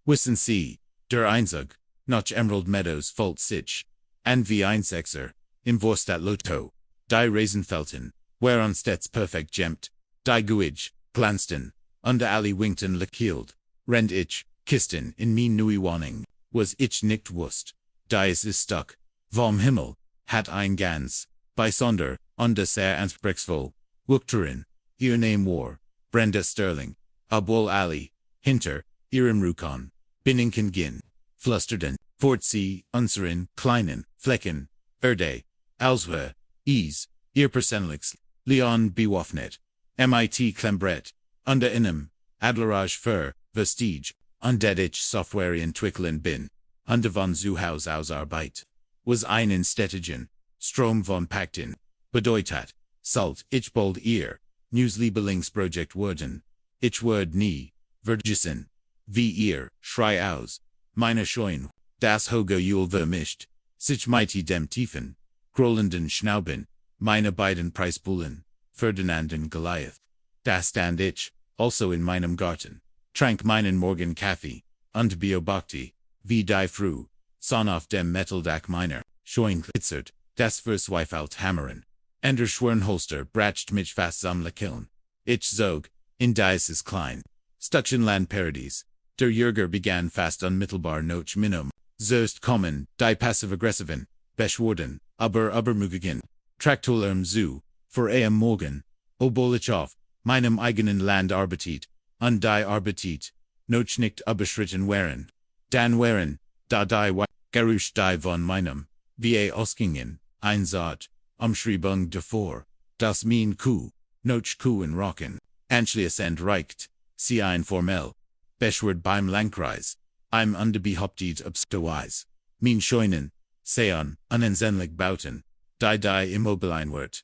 Wissen Sie, der Einzug, nach Emerald Meadows Volt sich, an wie ein Sechser, im Vorstat Lotto, die Raisenfelten, whereon stets perfect gemt, die Guage, Glanston, under alle Winkton lekield, rend ich, Kisten in mein neue Wohnung, was ich nicht wusst, die ist stuck, vom Himmel, hat ein Gans, bei Sonder, under sehr ansprechvoll, Wuchterin, ihr Name war, Brenda Sterling, obwohl alle, hinter, ihrem Rukon, Binnenken gin, Flusterden, Fort sie, unseren, kleinen, Flecken, Erde, Alswe, Ease, ihr Personalix, Leon bewaffnet, MIT Klembret, under inem, Adlerage für, Vestige, undead Software in Twickeln bin, under von Zuhaus aus Arbeit, was einen Städtigen, Strom von Pakten, bedeutet, Salt, ich bold ihr, Newslieblingsprojekt worden, ich word nie, Vergessen, wie ihr, Schrei aus, meine Scheun, das Hoge Jule vermischt, sich mighty dem Tiefen, grollenden Schnauben, meine beiden Preisbullen, Ferdinanden Goliath, das stand ich, also in meinem Garten, trank meinen Morgen Kaffee, und beobachte, wie die Früh, son auf dem Metalldach meiner, Scheun glitzert, das Versweifelt hammern, und der Schwernholster bratscht mich fast am Lekiln, ich zog, in dieses klein, Stuckenland Paradies, der Jäger begann fast unmittelbar noch minum, zuerst kommen, die passiv-aggressiven, beschworden, aber übermütigen, Traktulerm zu, vor am Morgen, obwohl ich auf, meinem eigenen Land arbeitet, und die Arbeitet, noch nicht überschritten wären, dann wären, da die Geruch die von meinem, wie ausgingen, einsat, Umschreibung davor, das mein Kuh, noch Kuhen rocken, anschließend reicht, sie ein formell, Beschword beim Landkreis, im unbehauptet obstweis, mein Scheunen, seon, unansehnlich bauten, die Immobilien wird.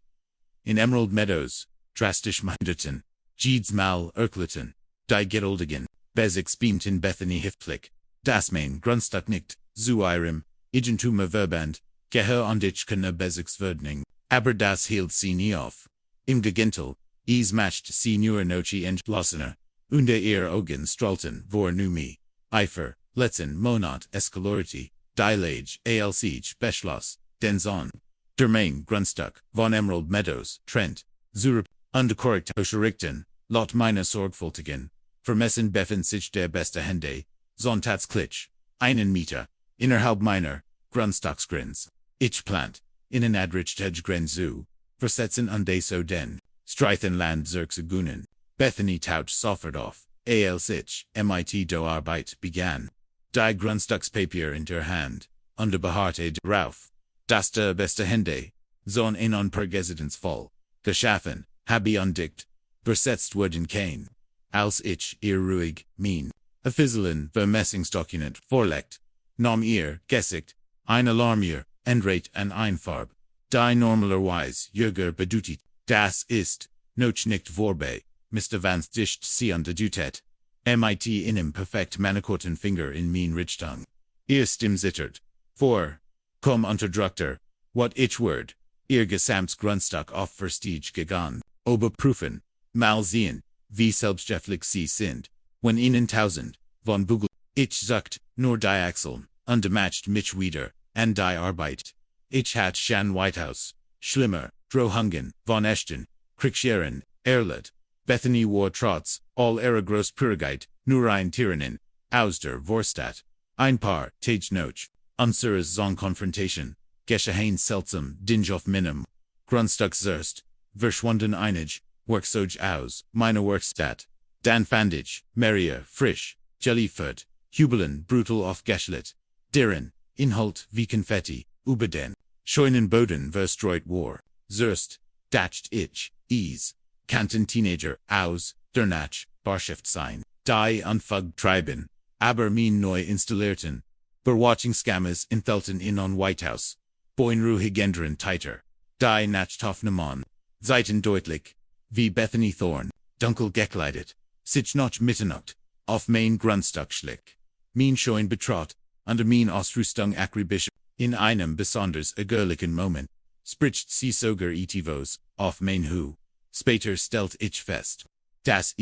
In Emerald Meadows, drastisch minderten, Jeeds mal erklitten, die Geduldigen, Besigs beamt in Bethany Hiftlick, das mein Grundstück nicht, zu ihrem, Eigentümer Verband, Gehör und ich kenne Besigs Verdning, aber das hielt sie nie auf. Im Gegenteil, es matcht sie nur nochi entschlossener, unter ihr Augen strahlten vor Numi, Eifer, letzten Monat Escalority, die Lage ALC beschloss, den Sohn, der mein Grundstück, von Emerald Meadows, Trent, Zurich, unkorrekt ausgerichten, laut meiner sorgfältigen, vermessen befind sich der beste Hände, Sonntagsklitsch, einen Mieter, innerhalb meiner, Grundstücksgrenz, ich plant, in Adrichtedgren zu, versetzen und so den, Streithenland zurückzugunen, Bethany taut sofort auf, sich, MIT do Arbeit begann, die Grundstückspapier in der Hand, under beharrte Rauf, das der beste Hände, Sohn ein Pergesidensvoll, geschaffen, habe undicht, versetzt wurden kein, als ich ihr ruhig, mein, offiziellen Vermessungsdokument vorlegt, nahm ihr, gesicht, ein Alarmier, Endrate an Einfarb, die normalerweise Jäger bedeutet, das ist, noch nicht vorbei, Mr. Vance discht sie an der Dutet, MIT inem perfekt manikorten Finger in mein Richtung. Ihr Stimm zittert, vor, komm unterdrückter, what ich word, ihr gesamts Grundstück auf Verstige gegangen, oberprüfen, mal sehen, wie selbstgefällig sie sind, wenn ihnen tausend, von Bugel, ich sucht, nur die Achseln, undematcht mich wieder, an die Arbeit. Ich hat schon Whitehouse, schlimmer, Drohungen, von Ashton, Kriegscheren, Erlet, Bethany war trotz, all ihrer Großpürigkeit, nur ein Tyrannen, aus der Vorstadt, ein paar, Tage noch, unseres Zonkonfrontation, geschehen seltsam, Dinge auf meinem, Grundstück zuerst, verschwunden einig, Worksog aus, meiner Werkstatt, dann fand ich, Maria, frisch, Jellyfoot, Hubelen, brutal aufgeschlit, deren, Inhalt wie Konfetti, über den, Scheunenboden verstreut war, zuerst, dacht ich, kannten Teenager, aus, der Nach, Barschaft sein, die Unfug treiben, aber mein neu installierten, Berwatchungsskammes enthalten in on White House, Boinruhig ändern Titer, die Nachthoffnemann, Seiten deutlich, wie Bethany Thorn, dunkel gekleidet, sich noch Mitternacht, auf mein Grundstück schlick, mein Scheun betraut, under mein Ausrüstung akribisch, in einem besonders egerlichen Moment, spricht sie sogar etivos, auf mein Hu. Später stellt ich fest, das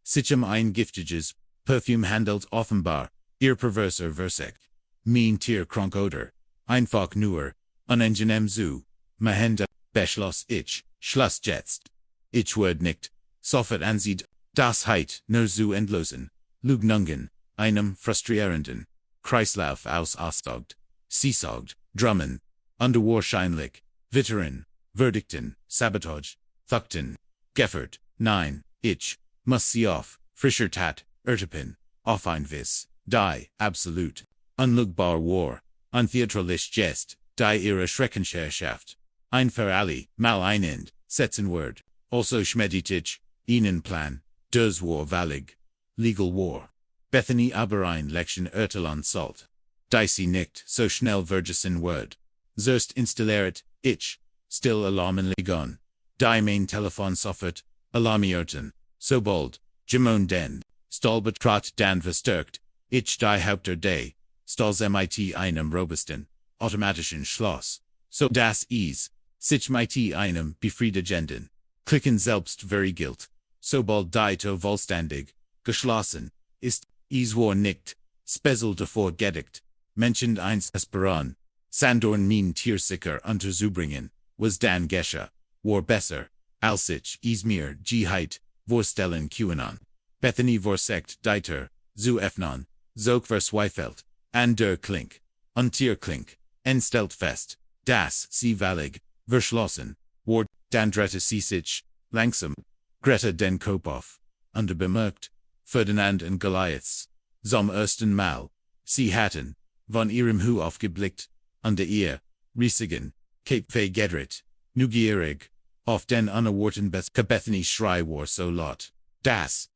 sich ein giftiges Parfüm handelt offenbar, ihr perverser Versek. Mein Tier krank oder. Einfach nur, unangenehm zu. Mahenda, beschloss ich, schloss jetzt. Ich werd nicht, sofort ansieht, das heit, nur zu endlosen, Lügnungen, einem frustrierenden, Kreislauf aus Aussagt, Seesagt, Drummen, unwahrscheinlich, Wittern, Verdikten, Sabotage, Thuchten, Geffert, nein, ich, muss sie auf, frischer Tat, Ertepin, auf ein Wiss, die, absolut, unlugbar war, untheatralisch Jest, die ihre Schreckensherrschaft, ein für alle, mal ein End, setzen Word, also schmeditig, ihnen Plan, das war vallig, legal war. Bethany aber ein Lection Ertelon Salt. Die sie nicht so schnell vergessen Word. Zuerst installiert, ich, still Alarmen liegen. Die mein Telefon sofort, alarmierten, sobald, denn, Stahlbetrag dann verstärkt, ich die Haupter day, Stahls mit einem robusten, automatischen Schloss, so das sich mit einem befriedigenden, Klicken selbst verriegelt, sobald die to vollständig, geschlossen, ist, war nicht, special davor gedickt, mentioned eins Esperan, Sandorn mein Tiersicker unterzubringen, was dann geschah, war besser, als ich mir geheit, vorstellen QAnon. Bethany vorsekt dieter, zu öffnen, zog verzweifelt, an der Klink, Klink, entstellt fest, das sie vallig, verschlossen, war, dann drehte sie sich, langsam, Greta den Kopf auf, unbemerkt, Ferdinand und Goliaths, zum ersten Mal, sie hatten, von ihrem Hu aufgeblickt, unter ihr, riesigen, Cape gedreht, neugierig, auf den unerwarteten Bethany's Schrei war so laut, dass,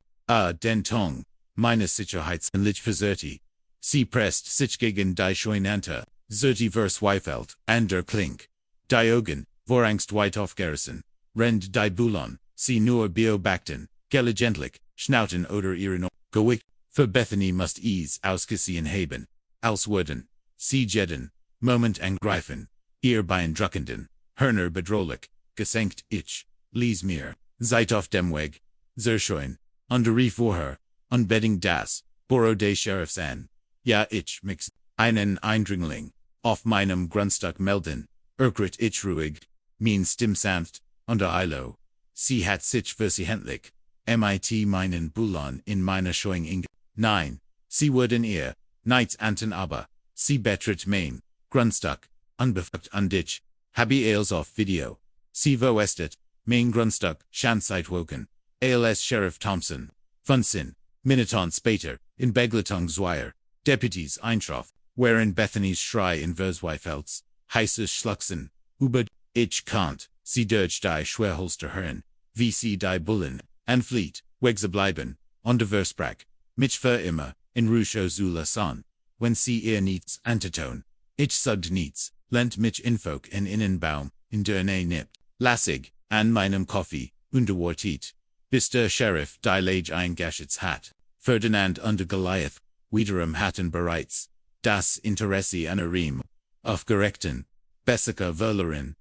den Tong, meines Sicherheitslich verserti, sie presst sich gegen die Scheunante, zerti verzweifelt, an der Klink, die Augen, vor Angst weit aufgerissen, rend die Bulon, sie nur beobachten, gelegentlich, schnauten oder ihren Gewicht, für Bethany must ausgesehen haben, als würden, sie jeden, Moment angreifen, ihr beeindruckenden, Hörner bedrohlich, gesenkt ich, lies mir, seid auf dem Weg, sehr schön, rief vorher, unbedingt das, Büro des Sheriffs an, ja ich mix, einen Eindringling, auf meinem Grundstück melden, erkrit ich ruhig, mein Stimm sanft, Eilo, sie hat sich versehentlich, mit meinen Bulon in meiner Scheuing nein, sie wurden ihr, nichts anten aber, sie betritt mein, Grundstück, unbefragt und ich, habe als auf Video, sie verwestet, mein Grundstück, Schanzeitwoken, als Sheriff Thompson, Funsin, Minuton später, in Begleitungsweier, Deputies eintraf, wherein Bethany's Schrei in Verzweifelts, heißes Schluchzen, über, ich kant, sie durch die Schwerholster hören, wie sie die Bullen, entflieht, wegbleiben, versprach, mich für immer, in Ruscho zu lassen, wenn sie ihr nichts anteton, ich sagt nichts, lent mich Infok in Innenbaum, in der Nähe nippt, lassig, an meinem Kaffee, unterwartet, bis der Sheriff die Lage eingeschätzt hat, Ferdinand und Goliath, wiederum hatten bereits, das Interesse an ihm, aufgerechten, Bessica Wöhlerin,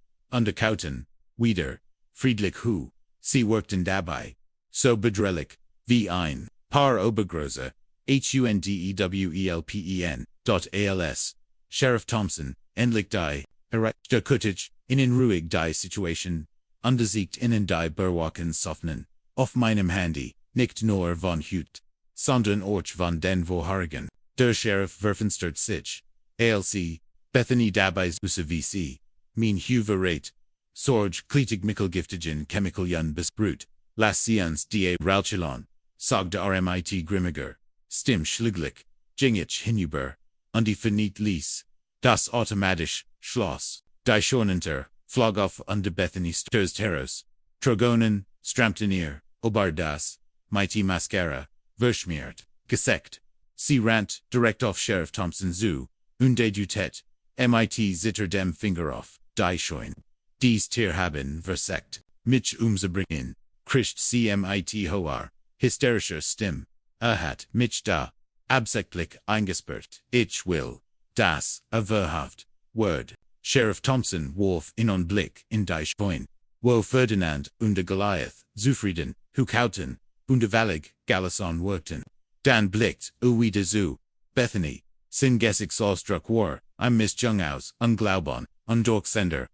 Kauten, wieder, friedlich Hu, sie workten dabei, so bedrellig, wie ein, Paar Obergroße, HUNDEWELPEN.ALS, Sheriff Thompson, endlich die, erreichte Kuttig, innen ruhig die Situation, untersiegt innen die Berwachen soffnen, auf meinem Handy, nicht nur von Hut, sondern auch von den Vorherigen, der Sheriff verfinstert sich, ALC, Bethany dabei süße wie sie, mein Huverate, Sorge klitig Mickelgiftigen Chemicalian besprüht, las sie uns die Rauchelon, sagte RMIT Grimmiger, Stimm schliglich, jingich hinüber, verniet ließ, das automatisch, Schloss, die Schonenter, flog auf Bethany stößt heraus, Trogonen, strammten ihr, Obardas, mighty Mascara, verschmiert, geseckt, sie rannt, direkt auf Sheriff Thompson zu, dutet, mit zitter dem Finger auf, die Scheun. Dies Tier haben verseckt, mich umzubringen, krischt sie mit hoher, hysterischer Stimm, hat mich da, absichtlich eingesperrt, ich will, das, verhaft, Word, Sheriff Thompson warf in Blick in die Scheun, wo Ferdinand und Goliath, zufrieden, hukauten, vallig, Galasson workten, dann blickt, wieder zu, Bethany, sin Gessig Sawstruck War, I'm Miss Jung aus, Unglaubon, Undork Sender,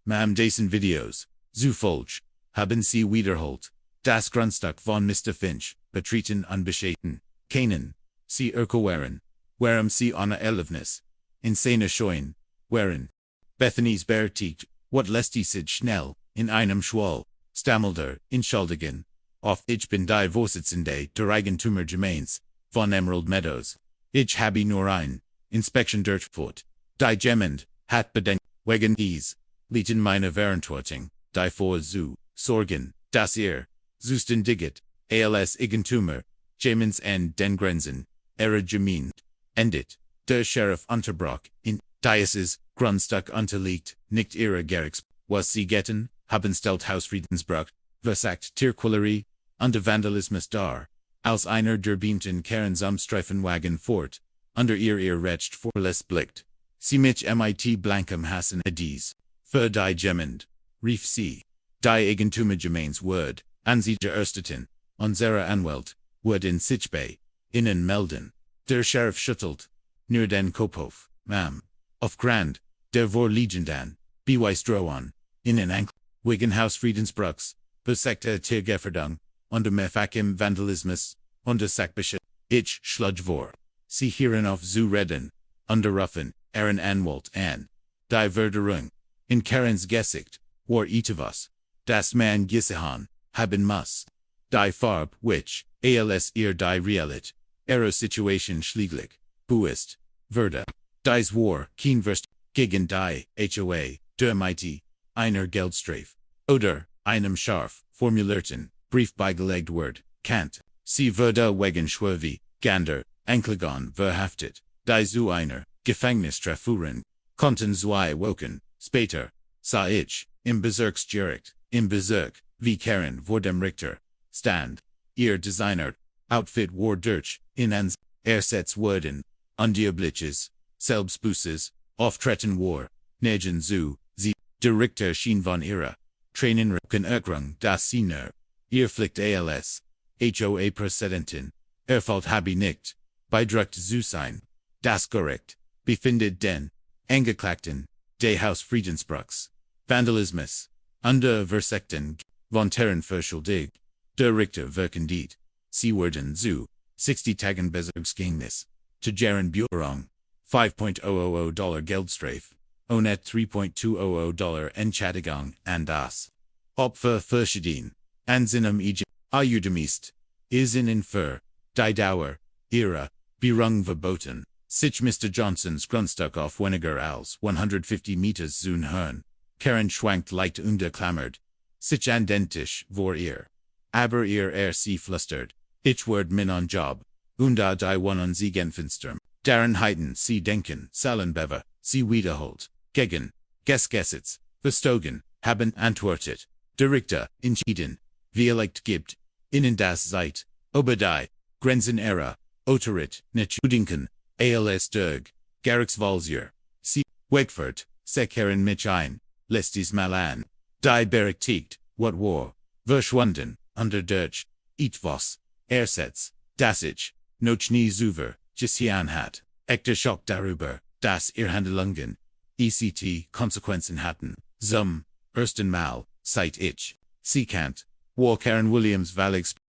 Mam Dason Videos, Zu Folge, Haben Sie Wiederholt, Das Grundstück von Mr. Finch, Betreten Unbeschaten, Canaan, Sie Erkoweren, Warum Sie Anna Elevnis, Insane Schoen, Waren, Bethany's Bertigt, What lässt sich schnell, in einem Schwall, Stammelder, in Schaldigen, Oft ich bin die Vorsitzende der Eigentümergemeinschaft, von Emerald Meadows, ich habe nur ein, Inspection Durchgeführt, die Gemmend, hat bedenkt, wegen dies, liegt in meiner Verantwortung, die vor zu sorgen, dass ihr, zusten digit, als Eigentümer, Gemens en den Grenzen, ihrer Gemeinde, endet, der Sheriff Unterbrock, in Dieses Grundstück unterliegt, nicht ihrer Gerichts, was sie getten, haben stellt Hausfriedensbruch, versagt Tierquälerei, unter Vandalismus dar, als einer der Beamten Karens am Streifenwagen fort, unter ihr Recht vorlässt blickt, sie mit mit blankem Hassen dies, für die Gemmend, rief sie, die Eigentümergemeinschaft Word, an sie der Ersteten, unsere Anwalt, Word in Sichbay, innen melden, der Sheriff schüttelt, nur den Kopf, Mam, auf Grand, der Vorliegendan, Beweisdrohung, innen Ankl, wegen Hausfriedensbruchs, besekte Tiergefährdung, unter mehrfachem Vandalismus, unter Sachbeschädigung, ich schlug vor, sie hierin auf zu reden, unter Ruffen, Ehren Anwalt an, die Verderung, in Karens Gesicht, war etwas, das man gesehen haben muss, die Farbe, which, als ihr die Realit, ihre Situation schläglich, buist, würde, dies war, kein Verst, gegen die HOA, der Mighty, einer Geldstrafe, oder, einem scharf, formulierten, Brief beigelegt Word, Kant, sie würde wegen Schwerwie, Gander, Anklägon verhaftet, die zu einer, Gefängnisstrafuren, konnten zwei Wochen, später, sah ich, im Bezirksgericht, im Bezirk, wie Karen vor dem Richter, stand, ihr Designer, Outfit war durch, in ans, ersetzt wurden, undiabliches, selbstbußes, auftreten war, negen zu, sie, der Richter schien von ihrer, Tränenrückenergrung das Senior, ihr fliegt als, HOA Präsidentin, erfalt habe nicht, beidruckt zu sein, das korrekt, befindet den, Angeklagten, des Hausfriedensbruchs, Vandalismus, unter Versekten, von Terrenverschuldig, der Richter verkündigt, sie wurden zu, 60 Tagen Bezirksgefängnis, zu deren Buerung, $5.000 Geldstrafe, ohne $3.200 Entschädigung an das Opfer verschieden, an seinem Ayudemist, ist in für, die Dauer, ihrer, Berung verboten, sich Mr. Johnsons Grundstück auf weniger als 150 Meters zu hören, Karen schwankt leicht unterklammert, sich an den Tisch vor ihr, aber ihr sie flüstert, ich werd min on Job, und die wohnen sie genfinstern, daran heiten sie denken, Salenbever, sie wiederholt, gegen, Gessetz, bestogen, haben antwortet, der Richter, entschieden, wie elect gibt, innen das Zeit, Obadei, Grenzen era, Oterit, Netschudinken, als Derg, Garricksvalsier, sie, Wegfurt, Sekeren mich ein, lässt dies mal an, die berechtigt, what war, verschwunden, unter Deutsch, etwas, ersetzt, das ich, noch nie zuver, gesehen hat, echter Schock darüber, dass ihr Handlungen, Konsequenzen hatten, zum ersten Mal, seit ich, sie kennt, war Karen Williams Valix,